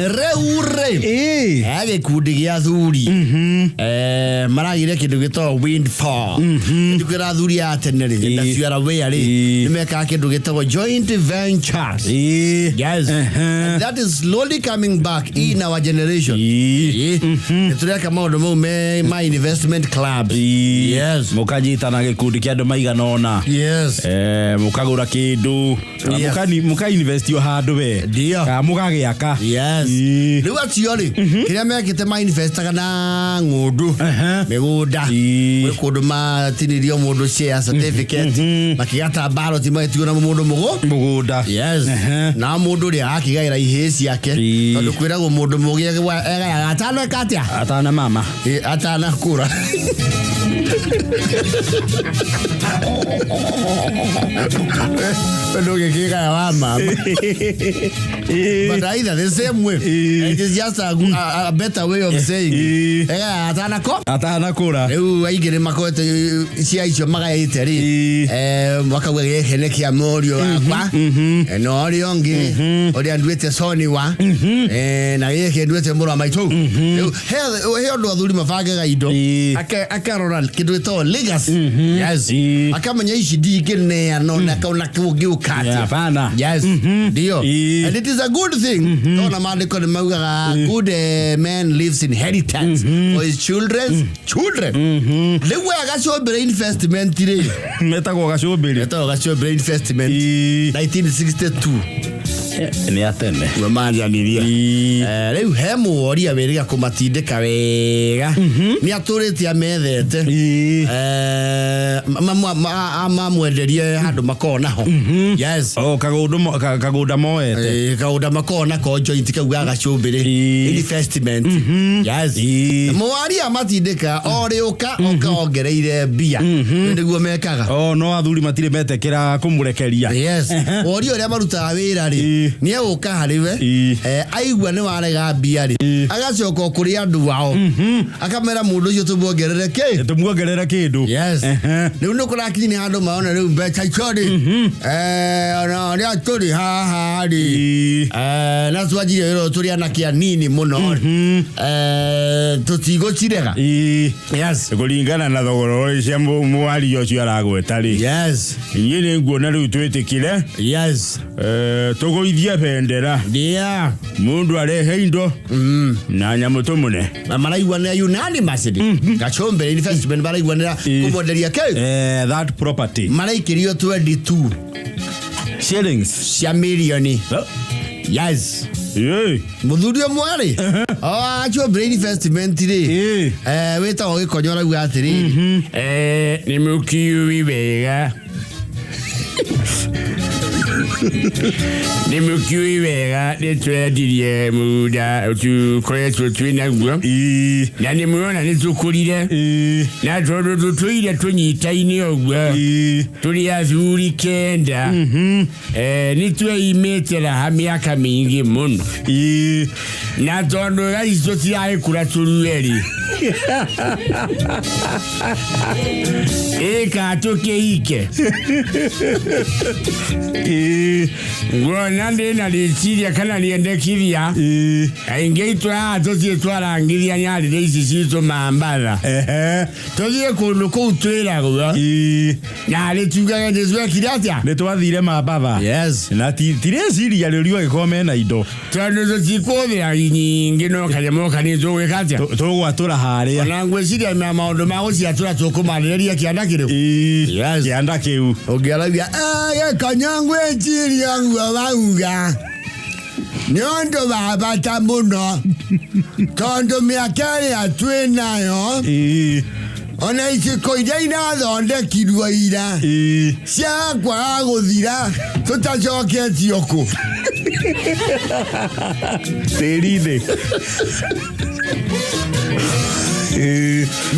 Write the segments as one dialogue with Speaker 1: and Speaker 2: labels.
Speaker 1: Reure. Age kudigia thuri. Maragire kindu gito windfall. Ndukira thuri atenere. Ndaciara we ari. Nimeka kindu gito joint ventures. Yes. And that is slowly coming back in our generation. Tureka maundu mau me my investment clubs. Yes.
Speaker 2: Mukanyita na gikundi kia andu maigana ona.
Speaker 1: Yes.
Speaker 2: Mukagura kindu. Muka invest yo handu we. Ka mugagiaka.
Speaker 1: Yes. Riu aciori kiria mekite ma invest kana ngundu migunda we kundu matinirio mundu share certificate makigata ballot maitio na mundu mugunda. Yes. Na mundu ri akigaira ihesi yake tondu kwiragwo mundu mugie atana katia
Speaker 2: atana mama
Speaker 1: atana kura Pero que wa mama. But either the same way. It is just a better way of saying.
Speaker 2: Atana kura.
Speaker 1: Eu aigere makote cia icio magaiteri. Wakagwe heneki amorio akwa. No oriongi. Ori andwete soni wa. Na yeke ndwete mura maitu. He ndo athuri mabagaga indo. Akarora kindu to legacy. Yes. Akamenya ici ndingene no na kauna kiugiukati. Yes. Dio. And it is a good thing. Tona maandiko ni maugaga good man lives inheritance for his children's children. Lewe agacobere investment ire.
Speaker 2: Metagwo gacobere.
Speaker 1: Metagwo gacobere investment. 1962.
Speaker 2: Ni atene.
Speaker 1: Wamanja niria. Riu he muoria wiriga kumatindika wega. Ni aturite amethete. Mamwenderie handu makona ho. Yes.
Speaker 2: Oh kagunda moete.
Speaker 1: Kagunda makona ko joint kauga gacobere investment. Yes. Muoria matindika oriuka okaongereire bia. Niguo mekaga.
Speaker 2: Oh no athuri matire metekera kumurekeria.
Speaker 1: Yes. Orio ria marutaga wira ri ni uka hariwe aigwa ni warega bia ri agacoka kuri andu wao akamera mundu ucio tumuongerere kindu. Yes. Riu no kurakini ni handu maona riu mbeca ichori ona ria turi haha ri na twajire ro turi anakia nini muno tutigo chirega. Yes.
Speaker 2: Kulingana na thogoro cia muari ucio aragweta ri.
Speaker 1: Yes.
Speaker 2: Nyine nguona riu twitikire.
Speaker 1: Yes.
Speaker 2: Tugoithia bendera.
Speaker 1: Yeah.
Speaker 2: Mundu arehe indo. Na nyamuto mune.
Speaker 1: Maraigwa na unanimous. Gachombe investment maraigwa na kumodelia ke.
Speaker 2: That property.
Speaker 1: Maraikirio 22
Speaker 2: shillings.
Speaker 1: Cia milioni. Yes. Muthurio mwari. Acho brain investment ri. Weta ogikonyora uga atiri. Ni mukiwi wega. Ni mukiwi wega ni twedirie muda tu kwetu twina guo. Na ni muona ni tukurire. Na toro tuire tunyitaine ogwa. Turi athuri kenda. Ni tweyimetera ha miaka mingi muno. Na tondo ga iso ti ai kura turueri. Ka toke ike. Ngona ndina lisiria kana liende kivia. Aingeitwa atozie twarangiria nyari ici cito mambara. Tozie kundu ku twira go. Na letuga ndezwe kiratia.
Speaker 2: Ne twathire mambara.
Speaker 1: Yes.
Speaker 2: Na tire siria rĩrio gĩkome na indo.
Speaker 1: Tando zikome nyingi no kanyamo kanizo wekatia.
Speaker 2: Tugwatura haria.
Speaker 1: Na ngweciria maundu ma guciatura tukumarĩrĩria kianda kiru. Yes.
Speaker 2: Kianda kiu.
Speaker 1: Ongeravia kanyangwe njiri yangu wauga. Nyondo babata muno. Tondo miakari atwenayo. Ona ichiko idaina thondekirwo ira. Cia kwa guthira tutacoketi oku.
Speaker 2: Teride.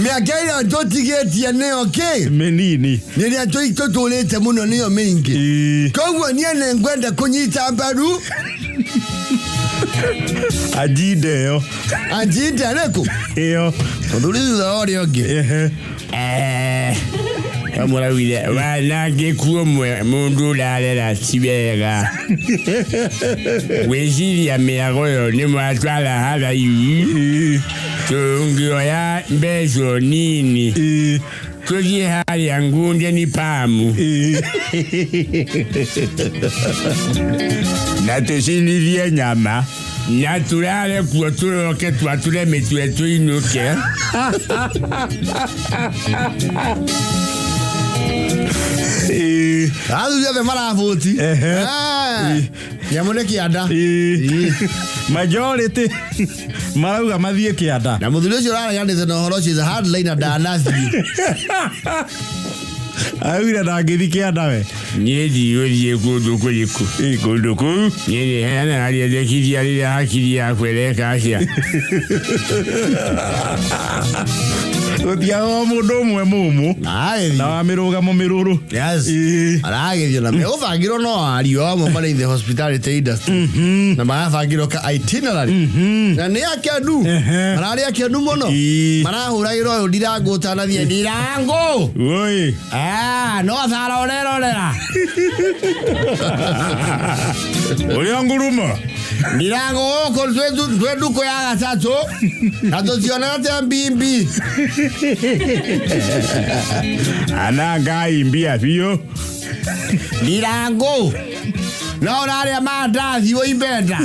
Speaker 1: Miakaira totigetia neo ke
Speaker 2: menini
Speaker 1: niria tutulete muno niyo mingi kogwo niene ngwenda kunyita mbaru
Speaker 2: ajide
Speaker 1: reko
Speaker 2: iyo
Speaker 1: nduriza ori oge amora wile wana gekuo mundu la sibega wejiri ya meago ni mwatwala hala yu tungio ya mbezo nini tuji hali ya ngunde ni pamu
Speaker 2: na tushinilie nyama
Speaker 1: naturale kuoturo ke tuatule metuetu inuke azu ya de marafuti yamone kianda
Speaker 2: majority marauga mathie kianda
Speaker 1: na muthuri ucio rara yandite no horo ci hardline danathi
Speaker 2: awira ndagithi kianda we
Speaker 1: niedi yodi kundu kuliku kundu ku niedi hana ali dekidi ali hakidi ya kweleka asia
Speaker 2: Otia mundu mwe mumu na wamiruga mumiruru
Speaker 1: yes aragethio na me uvangiro no ario mo mari in the hospitality industry na magavangiro ka itinerary na ni akendu marari akendu muno marahuragiro yo ndirango tanathie ndirango
Speaker 2: oi
Speaker 1: no thara orerorera
Speaker 2: uri nguruma
Speaker 1: ndirango ko twedu ko ya gatatu na tuziona te mbimbi
Speaker 2: ana ngai mbia bio
Speaker 1: ndirango no rare mandathi wo imbenda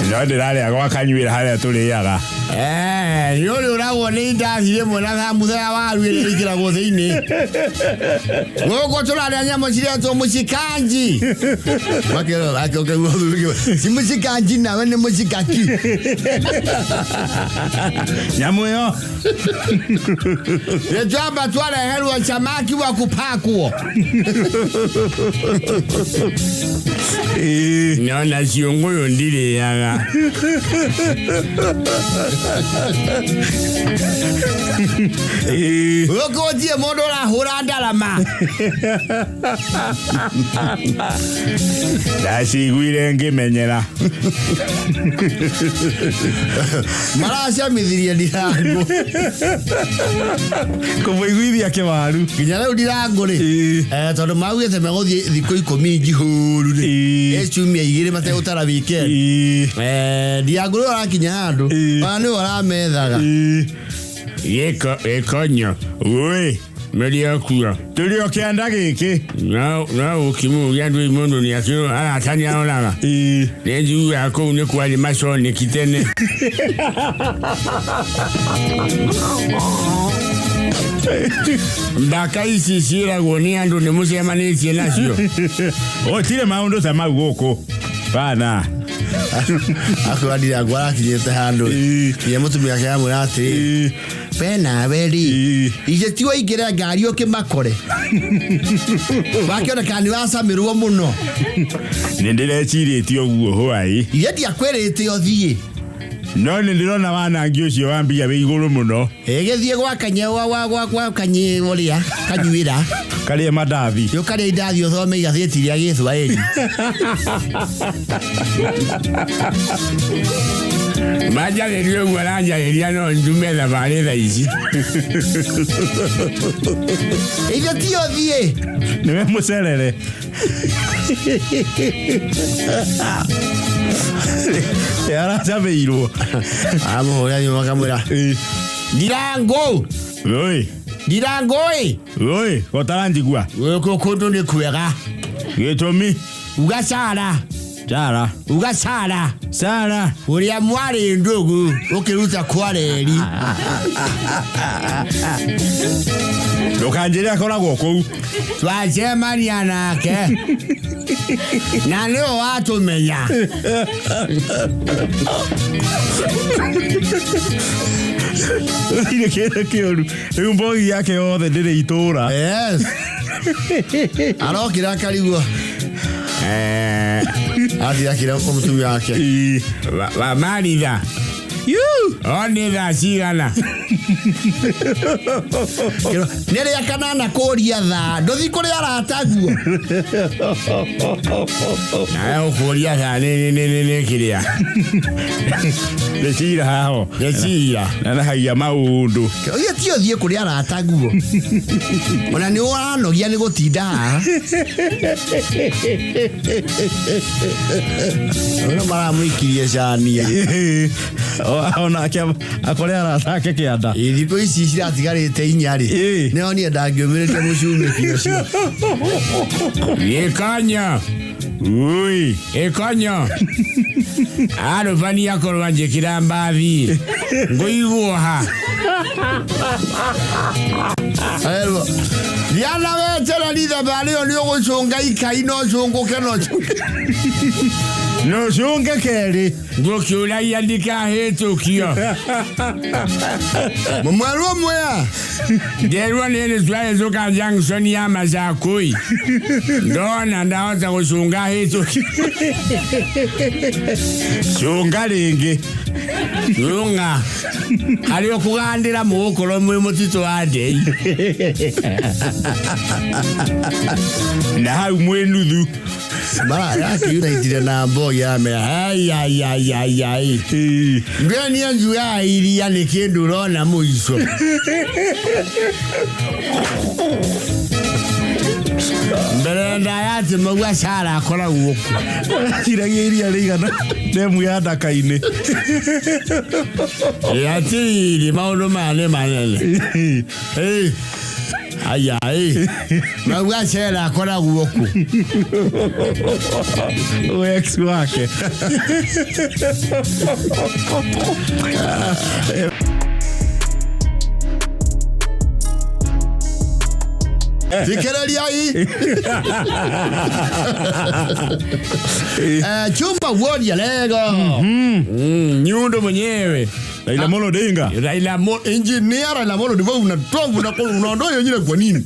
Speaker 2: no rare agwa kanyuira haria turiaga
Speaker 1: yole urawo ni ndathi rimwe na thamutha waru ile ikira guthiini goko turare nyamo cireto mucikanji makero akoka si mucikanji nawe ni mucikaki
Speaker 2: nyamo yo
Speaker 1: yetamba twale herwa chamaki wa kupakwo na siongo yo ndire yaga Oko die mondo la hura ndalama
Speaker 2: Dashi gwire ngimenyera
Speaker 1: Marasha mithiria ndirango
Speaker 2: Kuvuiguithia kiwaru
Speaker 1: nginya riu ndirango ri tondu maugite meguthie thikũ 10 njihuru ri ecumia igiri mategutara weekend ndirango ri arakinya handu ona ni oramethaga Ekonyo oi media kuya
Speaker 2: tulio kianda giki
Speaker 1: na ukimu ya ndui mundu ni akiro ala tanya olanga nenju yako ne kwali mashoni kitene Mbaka isi shira goni andu ne musema ni tienasio
Speaker 2: o tire maundo sama goko bana
Speaker 1: akwadi agwara kinyete handu ye mutumia kya murati pena beri ije tiwa igera ngari oke makore bakiona kani wasamirwo muno
Speaker 2: nindirecirie oguo hwai
Speaker 1: ije dia kwerete othie
Speaker 2: no nindirona wana ngiucio wambia be iguru muno
Speaker 1: egethie gwa kanyewa gwa kanye oria kanyuira
Speaker 2: kali madathi
Speaker 1: yo kali idathi othome igatheti ria Githwairi Maja lerio ngwalanja leria no ndume la valeza ici Iyo tio thie
Speaker 2: niwe mucerere Yara chabeiro
Speaker 1: amo hoya yo makamera Ndirango
Speaker 2: oi
Speaker 1: Ndirango
Speaker 2: oi kotaranjigwa
Speaker 1: weko kondo ne kwega
Speaker 2: gitomi
Speaker 1: ugasara Sara uria mwari ndugu ukiruta kwareri
Speaker 2: Ndokanjira akoragwo kou
Speaker 1: twacemania nake na leo watumenya
Speaker 2: Ile kioru mbogi yake yothe ndire itura
Speaker 1: yes arokira karigwo Ati akira kwa mtumia wake wa maritha Oni thacigana. Nere ya kanana koria tha. Ndothi kuri arataguo. Na koria tha ne kiria.
Speaker 2: Decira hao.
Speaker 1: Decira.
Speaker 2: Na haya maundu.
Speaker 1: Oya tio thie kuri arataguo. Ona ni wanogia ni gutinda. Ona mara mwikirie cania.
Speaker 2: Ona akore aratake kianda.
Speaker 1: Thiko ici ciratigarite inyari. Ne oni ndangiomirite mucume kiocio. Yekanya.
Speaker 2: Ui,
Speaker 1: ekanya. Aro vani akorwa njekira mbathi. Ngoiguoha. Ero. Yana wetera litha bali oni ogucunga ikai no cunguke no.
Speaker 2: No cunge keri.
Speaker 1: Ngokiura iandika hetukio. Mumweru mwea. Derwa nene zwae zuka junction ya Mazakui. Ndona ndaanza kucunga hetukio.
Speaker 2: Cunga ringi.
Speaker 1: Lunga. Alio kugandira mukoro mwe mutito ade.
Speaker 2: Na hau mwenuthu.
Speaker 1: Mara yake United na boya me ai. Ndeni anju ya iria ni kindu rona muico. Mbere yati magwa cara akora guku.
Speaker 2: Kiragia iria rigana demu ya Ndaka-ini.
Speaker 1: Yati maundu manene. Ai. Magwa cara akora guku.
Speaker 2: Ex wake.
Speaker 1: Fikiri ai. Chumba Warrior lego. Nyundo mwenyewe.
Speaker 2: Raila Amolo Odinga.
Speaker 1: Engineer Raila Amolo Odinga unaondoa yeye kwa nini?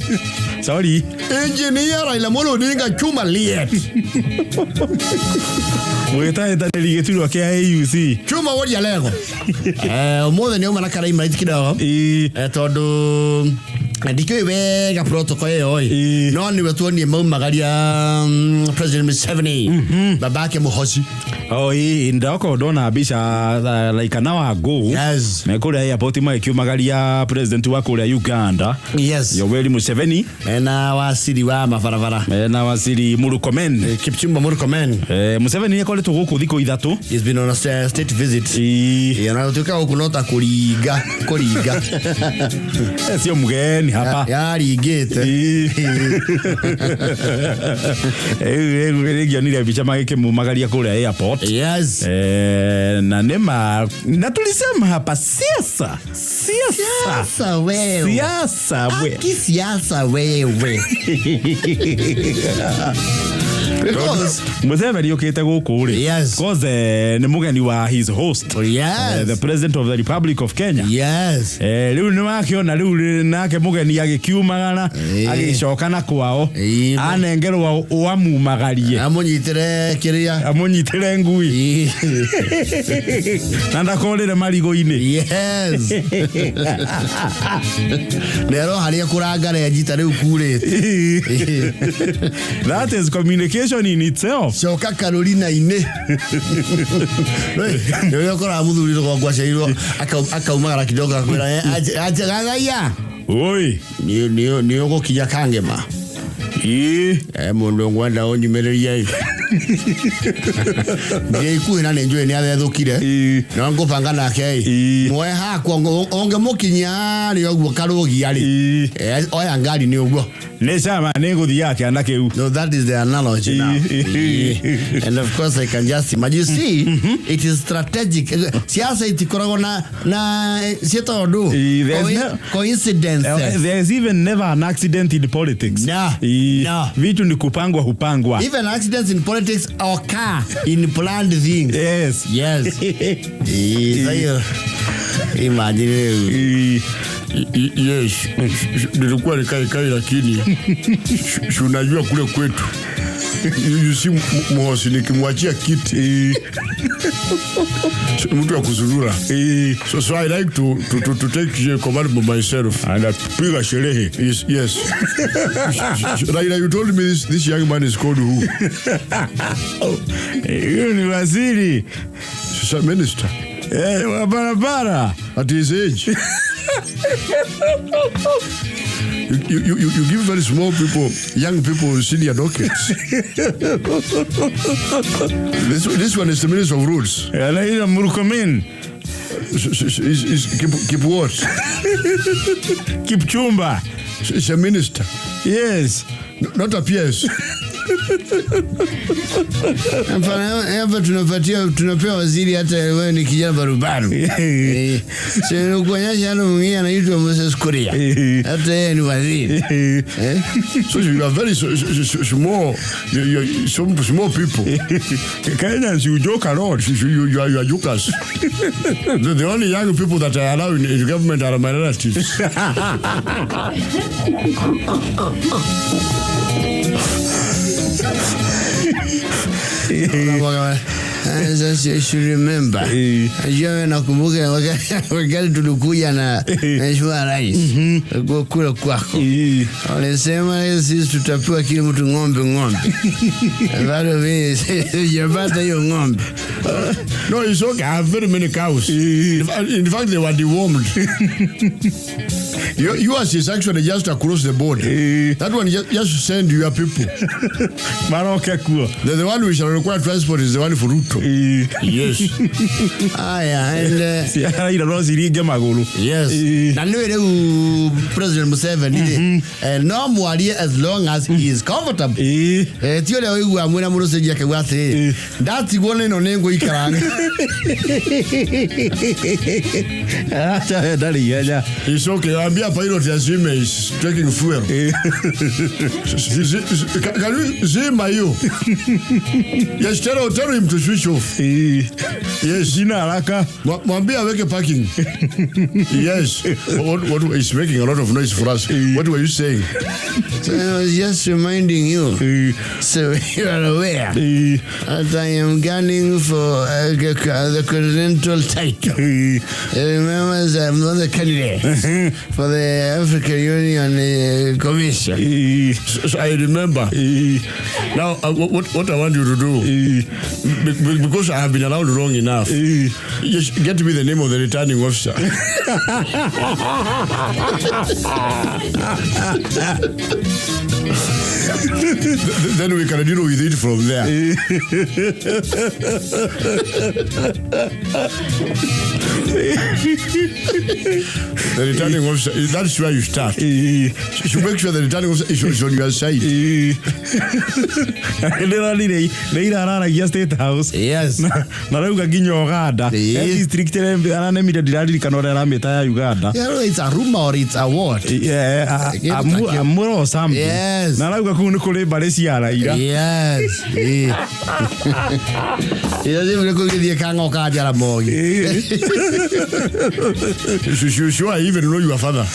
Speaker 2: Sorry.
Speaker 1: Engineer Raila Amolo Odinga chuma liet.
Speaker 2: Mweta ndaligetirwa kia AUC.
Speaker 1: Chuma Warrior lego. More than yoma nakara imait kidogo. Todo ndikyo wega protocol oi. No ni watuoni maumagaria President Museveni. Babake muhoci.
Speaker 2: Ndako dona bisha like an hour ago.
Speaker 1: Yes.
Speaker 2: Mekore airport kiumagaria president wa kule Uganda.
Speaker 1: Yes.
Speaker 2: Yoweri Museveni.
Speaker 1: Na wasiri wa mabarabara.
Speaker 2: Na wasiri Murkomen.
Speaker 1: Kipchumba Murkomen.
Speaker 2: Museveni akoretwo guku thiko ithatu.
Speaker 1: He's been on a state visit. Na tuka kunota kuriga.
Speaker 2: Sio mgeni hapa.
Speaker 1: Yarigete.
Speaker 2: Nile bicha magike mumagaria kule airport.
Speaker 1: Yes.
Speaker 2: Na nema na tulisema hapa siasa wewe.
Speaker 1: Siasa wewe. Because
Speaker 2: Museveni yokete guku ri.
Speaker 1: Yes.
Speaker 2: Because ni mugeni wa his host.
Speaker 1: Yes.
Speaker 2: The President of the Republic of Kenya.
Speaker 1: Yes.
Speaker 2: Riu ni wakiona riu nake mugeni agikiumagana agicokana kwao anengerwa wamumagarie
Speaker 1: amunyitire kiria
Speaker 2: amunyitire ngui nanda korire marigo-ini.
Speaker 1: Yes. Nero haria kurangara yajita riu kurite.
Speaker 2: That is communication in itself.
Speaker 1: Coka Carolina ine. Yo kora muthuriro kwa gwaceirwo akaumagara kidogo akwira gagaia.
Speaker 2: Oi,
Speaker 1: ni ugukinya Kangema. Mundu ngwenda onyimereria i. Ndiku ina nenjwe ni athethukire. No ngupanga nake i. Mwe hakwa onge mukinya ri ogwo karugia ri. Oya ngari ni ogwo.
Speaker 2: Nesama neguthi yake anake u.
Speaker 1: No, that is the analogy now. And of course I can just imagine. You see, it is strategic. Siasa itikoragwo na sieto coincidence.
Speaker 2: There is even never an accident in politics.
Speaker 1: No.
Speaker 2: Vitu ni kupangwa hupangwa.
Speaker 1: Even accidents in politics occur in planned things. Yes. Imagine. Yes. Nilikuwa nikai lakini unajua kule kwetu
Speaker 3: You see Mohosi nikimwachia kiti. Mtu wa kuzurura. So I like to take command by myself and piga sherehe. Yes. Raila, you told me this young man is called who?
Speaker 2: Huyo ni waziri.
Speaker 3: She's a minister.
Speaker 2: Wa barabara.
Speaker 3: At his age. You give very small people, young people, senior dockets. This one is the Minister of Roads.
Speaker 2: Anaitwa Murkomen.
Speaker 3: Keep what?
Speaker 2: Kipchumba.
Speaker 3: She's a minister.
Speaker 2: Yes.
Speaker 3: Not a PS.
Speaker 1: Hapa tunapewa waziri hata wewe ni kijana barubaru. Sio kuonyesha hano mwingine anaitwa Moses Kuria. Hata yeye ni waziri.
Speaker 3: So you are very small. Some small people.
Speaker 2: Kenyans, you joke a lot.
Speaker 3: You are jokers. The only young people that are allowed in the government are my relatives.
Speaker 1: I should remember. Ajua nakumbuka wakati tulikuja na Mheshimiwa Rais kule kwako. Walisema sisi tutapewa kila mtu ng'ombe. Bado mimi sijapata hiyo ng'ombe.
Speaker 3: No, it's okay. I have very many cows. In fact, they were dewormed. Yours is actually just across the board. That one just send your people. The one we shall require transport is the one for Ruto. Yes.
Speaker 1: Yes. Na niwe President Museveni no mwali as long as he is comfortable. Tio leo igu amwena murose jake wate. That's one no nengo ikaranga.
Speaker 2: Acha dali yaja.
Speaker 3: It's okay. Ambia pilot assume is taking fuel. Can you see my you? Yes, tell him to switch off. Yes.
Speaker 2: Jina haraka.
Speaker 3: Mwambia weke parking. Yes. What is making a lot of noise for us? What were you saying?
Speaker 1: So I was just reminding you. So you are aware that I am gunning for the continental title. Remember, I'm not the candidate for the African Union Commission.
Speaker 3: So I remember. Now, what I want you to do, because I have been around long enough, just get me the name of the returning officer. Then we can deal with it from there. The returning officer, that's where you start. You should make sure the returning officer is on your side.
Speaker 2: State House.
Speaker 1: Yes.
Speaker 2: Na rauga ginyo Uganda. District ananemire dirali kanora rameta ya Uganda.
Speaker 1: Yeah, it's a rumor or it's a what?
Speaker 2: Yeah, amuro or something.
Speaker 1: Yes.
Speaker 2: Na rauga kunu kule baresiara ira.
Speaker 1: Yes. Ile kugidia kango kaja la mogi.
Speaker 3: You sure I even know your father?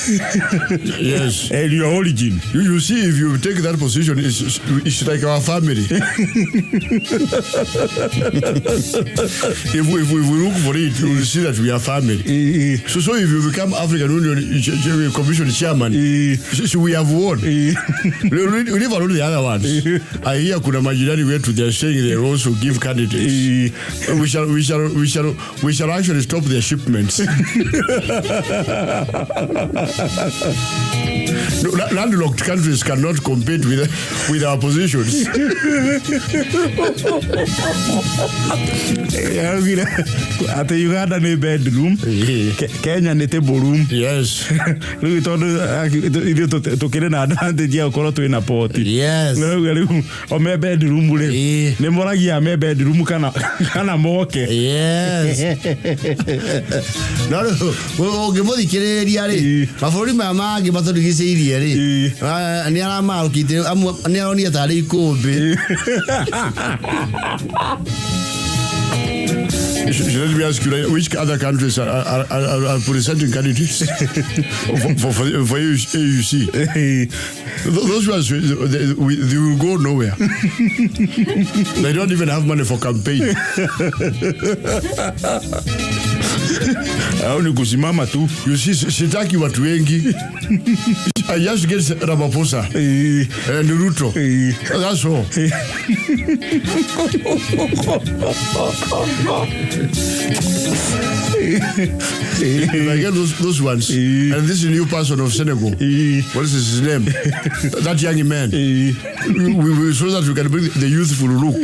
Speaker 3: Yes.
Speaker 2: And your origin.
Speaker 3: You see, if you take that position, it's like our family. If we look for it, you will see that we are family. So if you become African Union Commission chairman, so we have won. We leave alone the other ones. I hear kuna majirani wetu, they are saying they will also give candidates. We shall actually stop their shipments. No, landlocked countries cannot compete with our positions.
Speaker 2: Ate Uganda ni bedroom, Kenya ni table room.
Speaker 3: Yes.
Speaker 2: Lui todo tokire na advantage ya ukoro tu ina port.
Speaker 1: Yes.
Speaker 2: O me bedroom ule. Ne moragia me bedroom kana moke.
Speaker 1: Yes. No, ngemuthikiriria ri maburi mama ngi maturigiceirie ri ni arama ukite ni aronia tari ikumbi
Speaker 3: Let me ask you, which other countries are presenting candidates for AUC? Those ones, they will go nowhere. They don't even have money for campaign.
Speaker 2: Ni kusimama tu.
Speaker 3: You see, sitaki watu wengi. I just get Ramaphosa and Ruto. That's all. If I get those ones, and this new person of Senegal, what is his name? That young man. We so that we can bring the youthful look.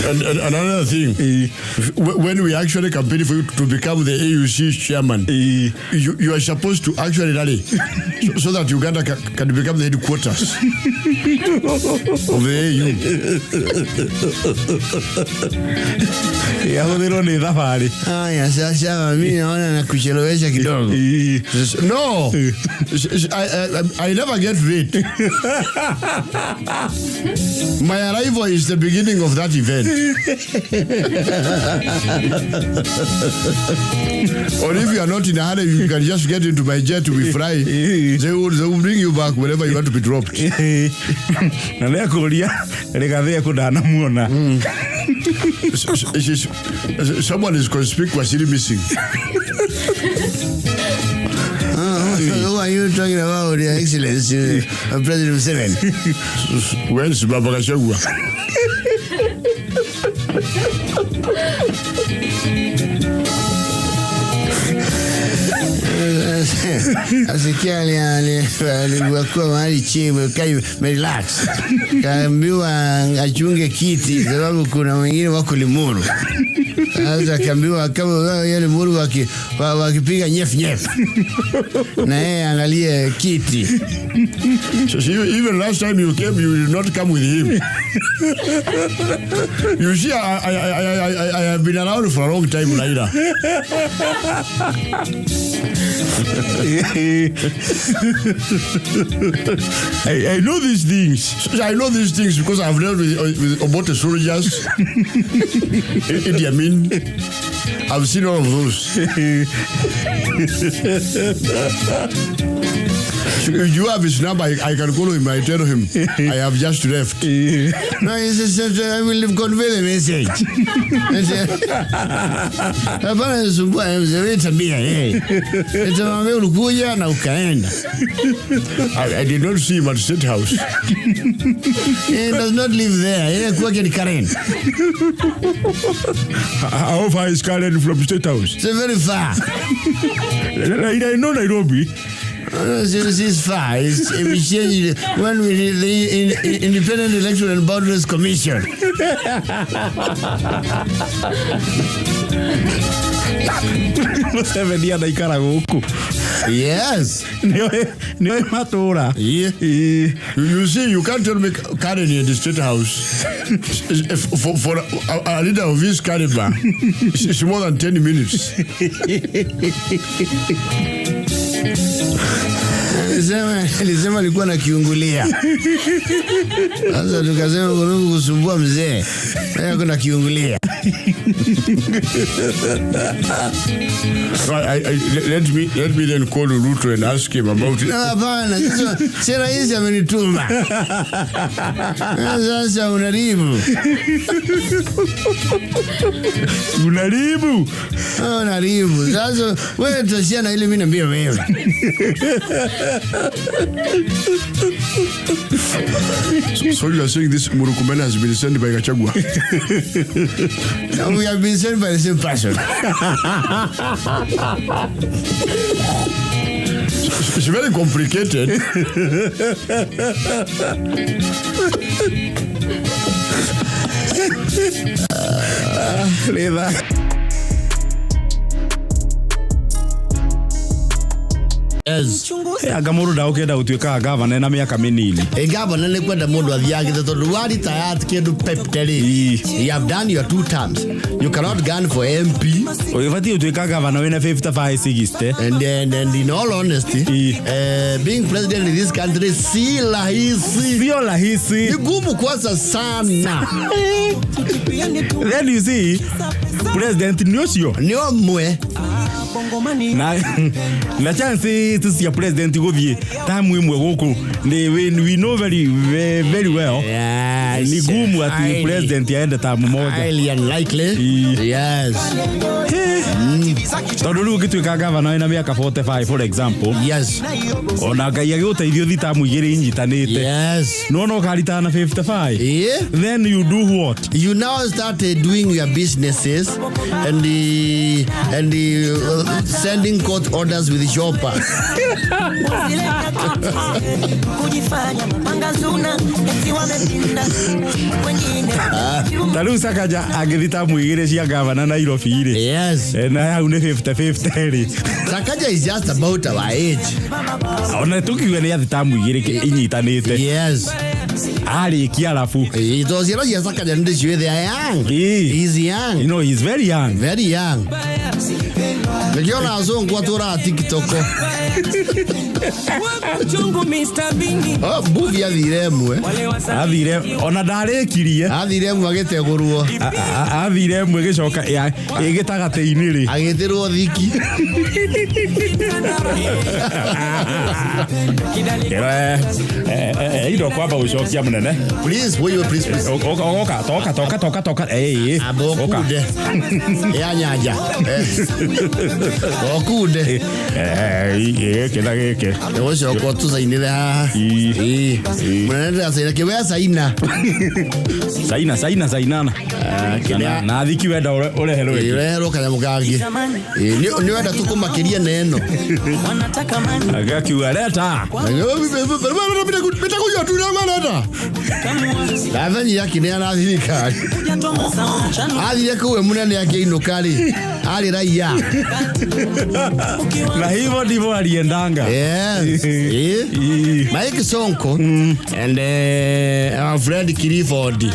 Speaker 3: And another thing, when we actually campaign for you to become the AUC chairman, you are supposed to actually rally so that Uganda can become the headquarters of the AU.
Speaker 1: Sasa mimi naona nakuchelewesha kidogo.
Speaker 3: No, I never get late. My arrival is the beginning of that event. Or if you are not in a hurry, you can just get into my jet, we fly. They will bring you back wherever you want to be dropped. Someone is conspicuously missing.
Speaker 1: Who are you talking about, Your Excellency, President Museveni?
Speaker 3: Where's Baba Gachagua?
Speaker 1: Asikia alikuwa mahali chini relax. Kaambiwa achunge kiti sababu kuna wengine wako Limuru. Sasa kaambiwa kama wale Limuru wakipiga nyef. Na yeye angalie kiti.
Speaker 3: So even last time you came, you did not come with him. You see, I have been around for a long time, Laila.
Speaker 2: I know these things.
Speaker 3: I know these things because I've dealt with Obote soldiers, Idi Amin. I've seen all of those. If you have his number, I can call him. I tell him I have just left.
Speaker 1: No, he says I will convey the message. Hapana nisumbua mzee tabia Nitamwambia ulikuja na ukaenda.
Speaker 3: I did not see him at State House.
Speaker 1: He does not live there. Yeye kwake ni Karen.
Speaker 2: How far is Karen from State House?
Speaker 1: It's very far.
Speaker 2: I know Nairobi.
Speaker 1: This is far. It's changed when we did the Independent Electoral and Boundaries Commission.
Speaker 2: Museveni anaikara huku.
Speaker 1: Yes.
Speaker 2: Niwe matura.
Speaker 3: Yeah. You see, you can't tell me Karen in the State House. For a leader of his caliber, it's more than 10 minutes.
Speaker 1: Alisema alikuwa na kiungulia. Sasa tukasema kunuku kusumbua mzee. Yeye kuna kiungulia.
Speaker 3: Let me then call Ruto and ask him about it.
Speaker 1: Hapana, si rais amenituma. Sasa unaribu.
Speaker 2: Unaribu?
Speaker 1: Unaribu. Sasa wewe tutashia na ile mimi naambia wewe.
Speaker 3: So you are saying this Murukumena has been sent by Gachagua?
Speaker 1: No, we have been sent by the same person.
Speaker 3: It's very complicated.
Speaker 1: Yes.
Speaker 2: Anga mũndũ ndagũkĩenda gũtuĩka gavana na mĩaka mĩnini.
Speaker 1: Gavana nĩ kwenda mũndũ athiagĩte tondũ waritayat kĩndũ pepteri. You have done your 2 terms. You cannot run for MP.
Speaker 2: Ũgĩbatiĩ gũtuĩka gavana wĩna 55-60.
Speaker 1: And in all honesty, being president in this country sio rahisi. Ni gumu kwanza sana.
Speaker 2: Then you see, president ni ucio.
Speaker 1: Ni omwe.
Speaker 2: Na chance to see a president guthie time imwe guku we know very well.
Speaker 1: Yes.
Speaker 2: Ni gumu ati president aende time moja.
Speaker 1: Highly unlikely. Yes.
Speaker 2: Tondũ rĩu ũngĩtuĩka gavana wĩna mĩaka 45 for example.
Speaker 1: Yes.
Speaker 2: Ona Ngai agĩgũteithia thitamu igĩrĩ inyitanĩte.
Speaker 1: Yes.
Speaker 2: No ũkaritana na 55.
Speaker 1: Yeah.
Speaker 2: Then you do what?
Speaker 1: You now start doing your businesses and sending court orders with shoppers.
Speaker 2: Taru Sakaja agĩthitamu igĩrĩ cia gavana Nairobi ire.
Speaker 1: Yes.
Speaker 2: Na hau nĩ 50-50 ri.
Speaker 1: Sakaja is just about our age.
Speaker 2: Ona tukiuga nĩ athitamu igĩrĩ inyitanĩte.
Speaker 1: Yes.
Speaker 2: Arĩkia alafu.
Speaker 1: Those years Sakaja ndio ciwe they are young. He's young.
Speaker 2: You know, he's very young.
Speaker 1: Very young. Nikiona azongo atura TikTok. Oh, buvi athire mwe.
Speaker 2: Athire ona ndarĩkirie.
Speaker 1: Athire mwe agĩtegũrwo.
Speaker 2: Athire mwe gĩcoka ĩgĩtagatĩ-inĩ rĩ.
Speaker 1: Agĩtĩrwo thiki.
Speaker 2: Indo kwamba gũcokia mũnene.
Speaker 1: Please, will you please.
Speaker 2: Toka.
Speaker 1: Abokude. Ya nyanja. Okude.
Speaker 2: Kĩna gĩkĩ.
Speaker 1: Nĩgũcoka tucainĩre haha. Mũnene ndĩracaina kĩwea caina. Cainana.
Speaker 2: Na thiki wenda ũreherwo ĩngĩ.
Speaker 1: Ũreherwo kanyamũ kangĩ. Nĩ wenda tũkũmakĩria na ĩno.
Speaker 2: Agakiuga leta.
Speaker 1: Mitakuja tu na manata. Nadhani yake ni ana thirikari. Athire kuwe munene akĩinũka rĩ. Arĩ raia.
Speaker 2: Na hivyo ndivyo aliendanga.
Speaker 1: Yes. Mike Sonko and our friend Clifford.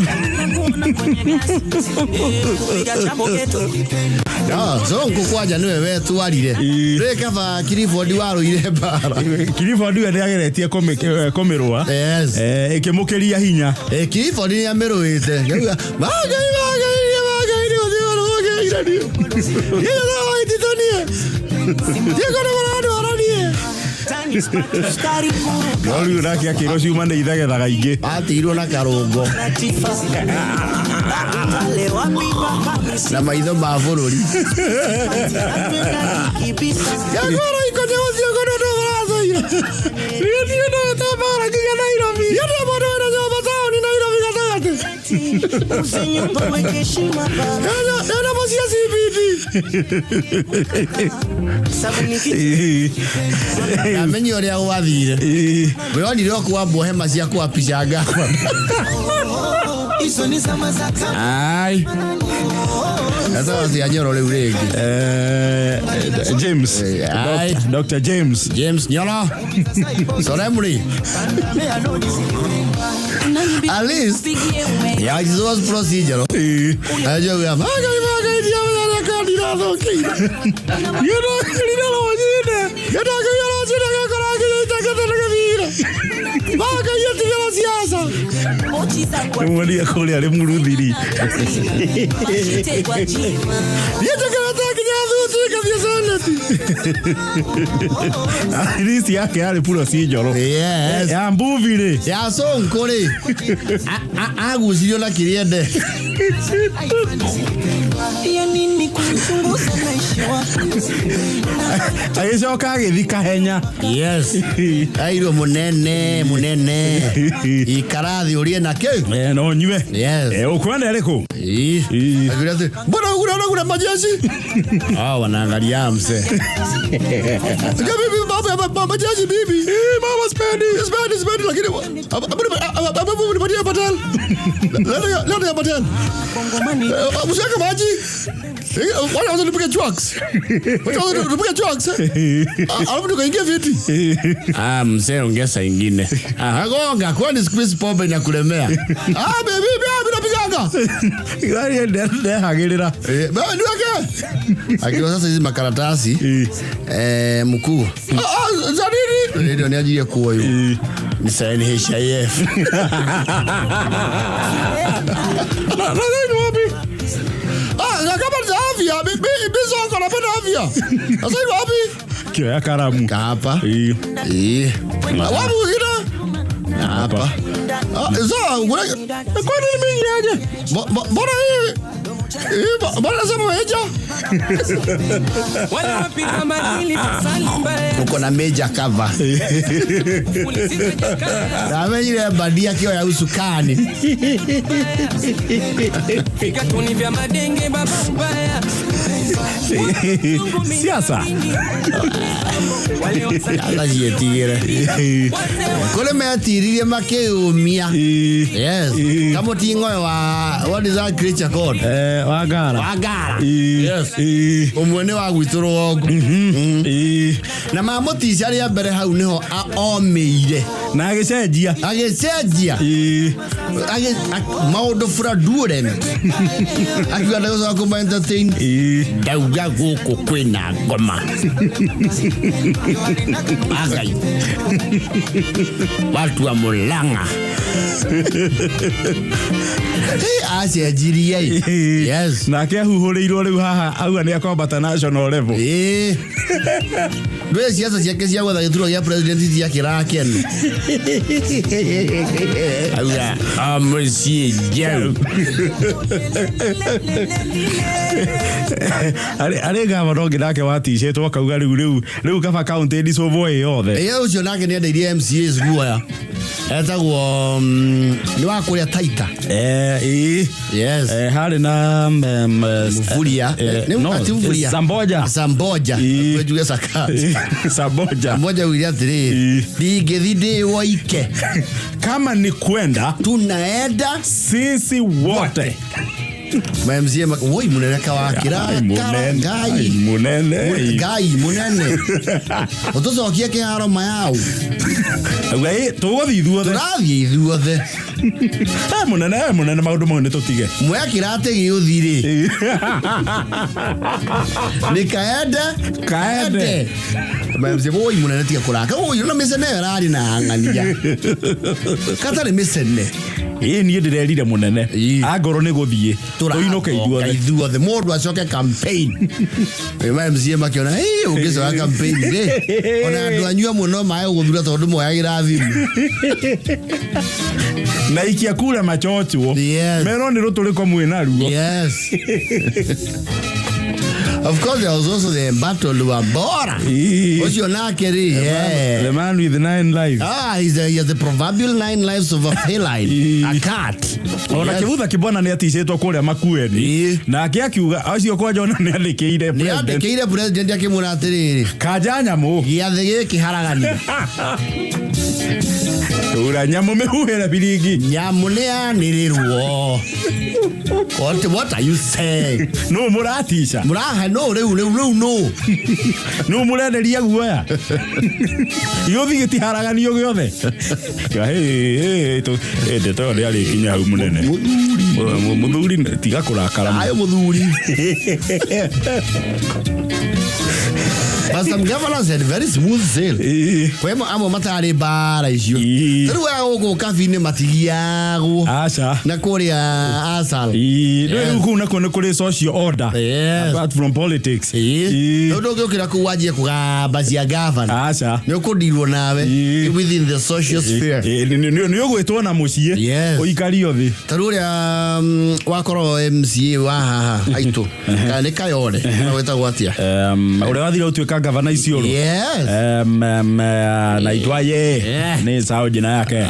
Speaker 1: Sonko kwaja niwe wetu warire. Rekava Clifford warũire bara.
Speaker 2: Clifford we nĩageretie kũmĩrũa.
Speaker 1: Yes.
Speaker 2: Ĩkĩmũkĩria hinya.
Speaker 1: Clifford nĩamĩrũĩte. Magai.
Speaker 2: Noriu nake akĩrwo ciuma nĩ ithagethaga ingĩ.
Speaker 1: Atirwo na karũngo. Na maitho ma bũrũri. Yagoro ikote ũcio kono ndo barazoira. Ndio ndo tabara kinya Nairobi. Ndio ndo ndo ndo batao ni Nairobi gatagate. Usenyumba wekeshima baba. Ndio mosia CBD. Amenyo ria wathire. Weoni rio kwambwo hema cia kwapica ngava. Iso ni sama zaka. Ai. Asa wasia nyoro leo regi.
Speaker 2: James. Dr. James Nyoro. Soremuri.
Speaker 1: At least yeah, it was procedural. Ajo ya maga dia ya candidato okay. You know what you know. You know Maga yetu ya siasa.
Speaker 2: Mwalia kule ale muruthiri.
Speaker 1: Yetu kana kinyazu kabisa sana.
Speaker 2: Risi yake ale puro si njoro.
Speaker 1: Yes.
Speaker 2: Ya mbuvire.
Speaker 1: Ya Sonko ri. Agucirio na kiriende.
Speaker 4: Ya nini kuchunguza maisha.
Speaker 2: Agicoka agithika henya.
Speaker 1: Yes. Airo munene. Ikarathi urie na kĩ?
Speaker 2: No nyue.
Speaker 1: Yes.
Speaker 2: Ukwenda rĩkũ?
Speaker 1: Agirate. Mbona majeshi? Wanaangalia mse. Bibi baba
Speaker 3: majaji bibi. Mama spendi lakini abu nipatie Patel. Leo ya Patel. Usiweke maji. Wale nipige jokes. Nipige jokes. Alafu tukaingia viti.
Speaker 1: Mzee ongeza ingine. Gonga kwani squeeze pombe inakulemea. Baby napiganga.
Speaker 2: Gari ndio hagirira.
Speaker 1: Niweke. Akiwa sasa hizi makaratasi mkuu. Zanini? Ndio niajie kuwa hiyo. Ni saini HIF.
Speaker 2: Nani wapi?
Speaker 3: Na kama za afya, bizo wako napenda afya. Sasa hiyo wapi?
Speaker 2: Kio ya karamu.
Speaker 1: Hapa.
Speaker 3: Wapi ina?
Speaker 1: Hapa.
Speaker 3: Kwa nini mingi aje? Mbona hii? Mbona sema meja?
Speaker 4: Wala wapiga madili fasali mbaya.
Speaker 1: Uko na meja cover. Na meja badia kio ya usukani.
Speaker 4: Fika tuni vya madenge baba mbaya.
Speaker 2: Siasa.
Speaker 1: Ala jietire. Kole meatiririe makeumia. Yes. Kama tingo wa what is that creature called?
Speaker 2: Wagara.
Speaker 1: Yes. Umwene wa gwitoro wogu. Na mamoti ciari ya mbere hau niho omeire.
Speaker 2: Na agecenjia.
Speaker 1: Maundu fraudulent. Akiwa ndagoza kuma entertain. Dauga guku kwina ngoma. Agai. Watu wa Mulanga. Acenjirie. Yes.
Speaker 2: Na ke huhurirwo riu haha auga ni akombata national level.
Speaker 1: Ndwe siasa ciake cia gwetha gĩturwa gĩa president ya kirakenu. Auga amũciĩ jau.
Speaker 2: Arĩ gavana ũngĩ nake waticĩtwo akauga rĩu kaba county ndicũbwo yothe.
Speaker 1: Ũcio nake nĩ endeirie MCAs guoya. Etagwo ni wa kuria Taita. Yes.
Speaker 2: Harĩ na
Speaker 1: Mufuria. Samboja. Wejuge sakati. Samboja wili atiriri. Ningĩthi ndĩ woike.
Speaker 2: Kama ni kwenda
Speaker 1: tunaenda
Speaker 2: sisi wote.
Speaker 1: Mamzie woi munene kawakira munene utucokie kiharo mayau
Speaker 2: Wei tugothi ithuothe munene maundu mau nitutige
Speaker 1: mwekirate giuthiri nikaende mamzie woi munene tiga kuraka woi na misene rari na ngania katari misene
Speaker 2: ni ndirerire munene agoro ni guthie tuinuke
Speaker 1: ithuothe mundu acoke campaign mamzie makiona ungicoka campaign ona andu anyua muno mae guthura tondu moyagira thimu
Speaker 2: na ikia kura machochwo mero ni ruturiko mwina ruo.
Speaker 1: Yes. Of course, there was also the battle of Bora. What's your nakeri?
Speaker 2: The man with the 9 lives.
Speaker 1: He has the proverbial 9 lives of a feline, a cat.
Speaker 2: Ona kibuda kibona ni aticetwo kuria makueni. Na akiuga acio kwa jona ni andikire president.
Speaker 1: Ni andikire president akimura atiriri.
Speaker 2: Kanja nyamu.
Speaker 1: Giathe giki haragania.
Speaker 2: Ura nyamu mehuhera biringi.
Speaker 1: Nyamu ni anirirwo. What are you saying?
Speaker 2: No muratisha.
Speaker 1: Muraha no no.
Speaker 2: No murenderia guoya. Yothi gitiharaganio giothe. Ndeto ri ari kinya hau munene. Muthuri tiga kurakara.
Speaker 1: Ayo muthuri. But some governors had very smooth sail. Kwemo amo matari bara icio. Turu ya ugo kafine matigiago.
Speaker 2: Acha.
Speaker 1: Na kuria asal.
Speaker 2: Ndio kuna kule social order. Apart from politics.
Speaker 1: Ndio gukira kuwajie kugamba cia governor.
Speaker 2: Acha.
Speaker 1: Ndio kudirwo nawe within the social sphere.
Speaker 2: Ndio gwetwo na mucie. Uikari othi.
Speaker 1: Turu ya wakoro MCA wa haha aitu. Kana kayone. Weta gwatia.
Speaker 2: Ule wathira utuika gavana Isiolo.
Speaker 1: Yes.
Speaker 2: Naitwa ye. Ni sao jina yake.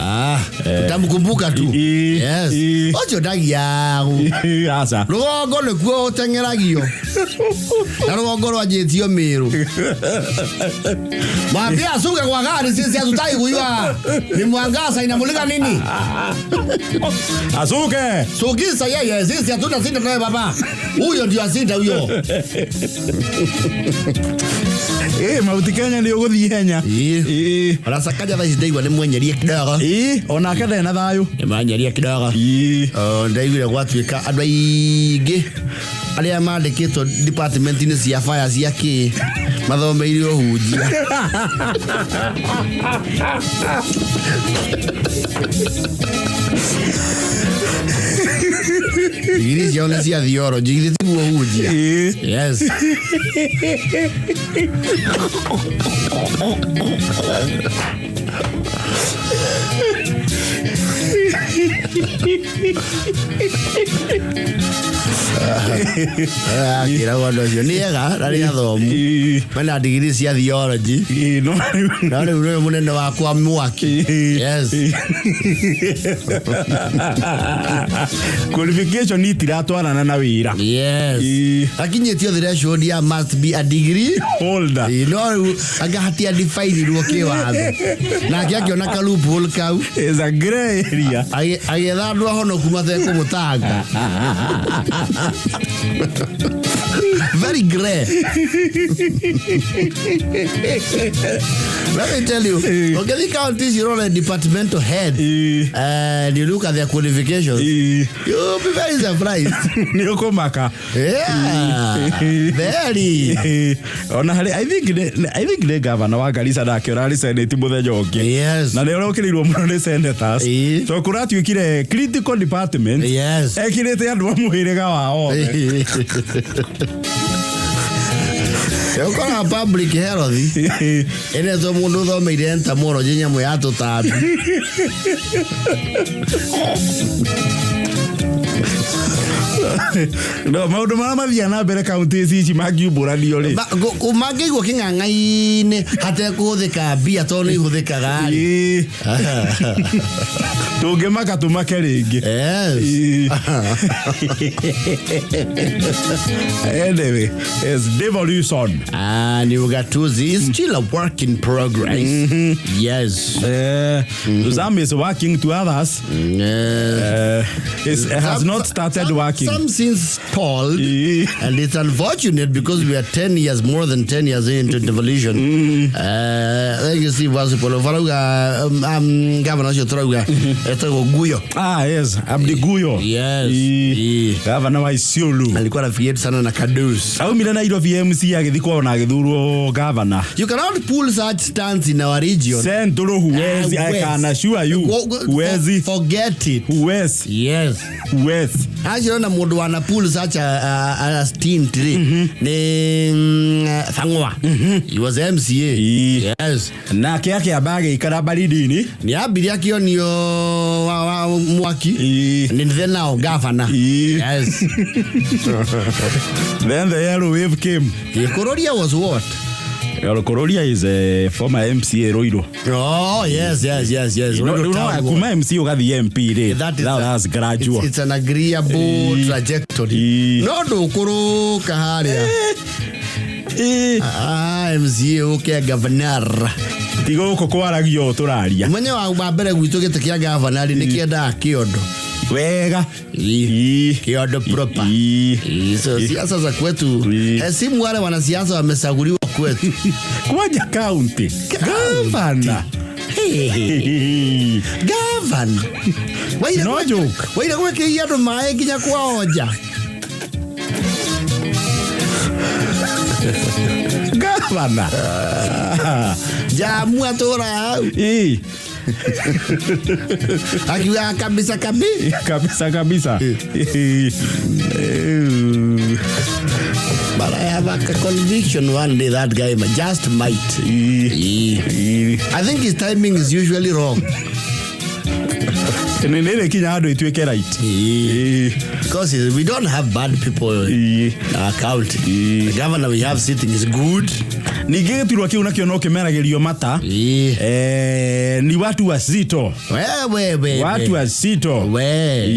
Speaker 1: Utamkumbuka tu. Yes. Ocho dagi yangu.
Speaker 2: Asa.
Speaker 1: Rugongo nikuo utengeragio. Na rugongo rwajetio Meru. Mwambie asuke kwa gari, sisi hatutaki kujua ni mwangaza inamulika nini.
Speaker 2: Asuke.
Speaker 1: Sugisa yeye, sisi hatuna sinda naye baba. Huyo ndio asinda huyo.
Speaker 2: Mauti Kenya ndio guthi henya.
Speaker 1: Arasakaja tha idaiwa ni mwenyeria kidogo.
Speaker 2: Ona kada na thayo.
Speaker 1: Ni mwenyeria kidogo. Ndaigire gwatuika andu aingi aria mandikitwo department-ini cia fire cia ki mathomeire uhunjia. Digiri cia ona cia theology igithĩ tiguo uhunjia. Yes. Kira wando cio ni ega rari athomu mena digiri cia theology no riu munene wakwa Mwaki. Yes.
Speaker 2: Qualification itiratwarana na wira.
Speaker 1: Yes. Akinyetio threshold ya must be a degree
Speaker 2: holder.
Speaker 1: No agahatia define ruo kiwatho na akiona ka loophole kau
Speaker 2: is a gray area.
Speaker 1: Agetha ndu ahono kuma the kumutanga. Very grey. Let me tell you, okay, the counties you're on a departmental head and you look at their qualifications, you'll be very surprised.
Speaker 2: Niokomaka.
Speaker 1: Yeah. Very.
Speaker 2: I think the governor wa Garissa da Kerali Senate Muthejoke.
Speaker 1: Yes.
Speaker 2: Na leo kirirwo muno ni senators. So kuratuikire critical department.
Speaker 1: Yes.
Speaker 2: Ekirete andu amuhirega wao.
Speaker 1: Yokora public health. Ene zo mundu thomeire entomology nyamu ya tutambi.
Speaker 2: No, maundu mara mathia na mbere counties ici mangiumbũranio ri.
Speaker 1: Mangiigwo king'ang'a-inĩ hate kuhuthika mbia to ni ihuthikaga ri.
Speaker 2: Tungimaka tumake ringi.
Speaker 1: Yes.
Speaker 2: Anyway, it's devolution.
Speaker 1: And you got to see, it's still a work in progress. Yes.
Speaker 2: Some is working to others. It has not started working.
Speaker 1: Some since stalled, and it's unfortunate because we are 10 years, more than 10 years into devolution. Like you see, was Governor Shotrauga, Guyo.
Speaker 2: Ah, yes, Abdi Guyo.
Speaker 1: Yes.
Speaker 2: Governor wa Isiolo.
Speaker 1: Alikuwa nafikiria sana na Kadus.
Speaker 2: Au mila na ilo VMC agithikwa na agithurwo governor.
Speaker 1: You cannot pull such stance in our region.
Speaker 2: Sentoro huwezi, I can assure you. Huwezi.
Speaker 1: Forget it.
Speaker 2: Huwezi.
Speaker 1: Yes.
Speaker 2: Huwezi.
Speaker 1: Aje na mundu wana pull such a stint ni Fangwa. He was MCA. Yes.
Speaker 2: Na kiake abage ikara baridini.
Speaker 1: Ni abiri akionio Mwaki. Ni then now governor. Yes.
Speaker 2: Then the yellow wave came.
Speaker 1: Kororia was what?
Speaker 2: Kororia is a former MCA Roiro.
Speaker 1: Oh, yes.
Speaker 2: Kuma MC ugathi MP. That's gradual.
Speaker 1: It's an agreeable trajectory. No do kuru kaharia. MCA okay governor.
Speaker 2: Tigo ko kwaragio turaria.
Speaker 1: Mwenye wa mbere gwitu gite kia governor ni kienda kiondo.
Speaker 2: Wega.
Speaker 1: Kiondo proper. So siasa za kwetu. Si wale wanasiasa wamechaguliwa kwetu.
Speaker 2: Kwaja county. Governor.
Speaker 1: Governor.
Speaker 2: No joke.
Speaker 1: Waira kweke yado mae kinya kwa oja.
Speaker 2: Governor.
Speaker 1: Jamu atora. Akiwa kabisa. But I have a conviction one day that guy just might. I think his timing is usually wrong.
Speaker 2: Nene kinya hado itweke right.
Speaker 1: Because we don't have bad people in our county. The governor we have sitting is good.
Speaker 2: Nige turwa kiu nakio no kimeragerio mata. Ni watu wazito.
Speaker 1: We.
Speaker 2: Watu wazito.
Speaker 1: We.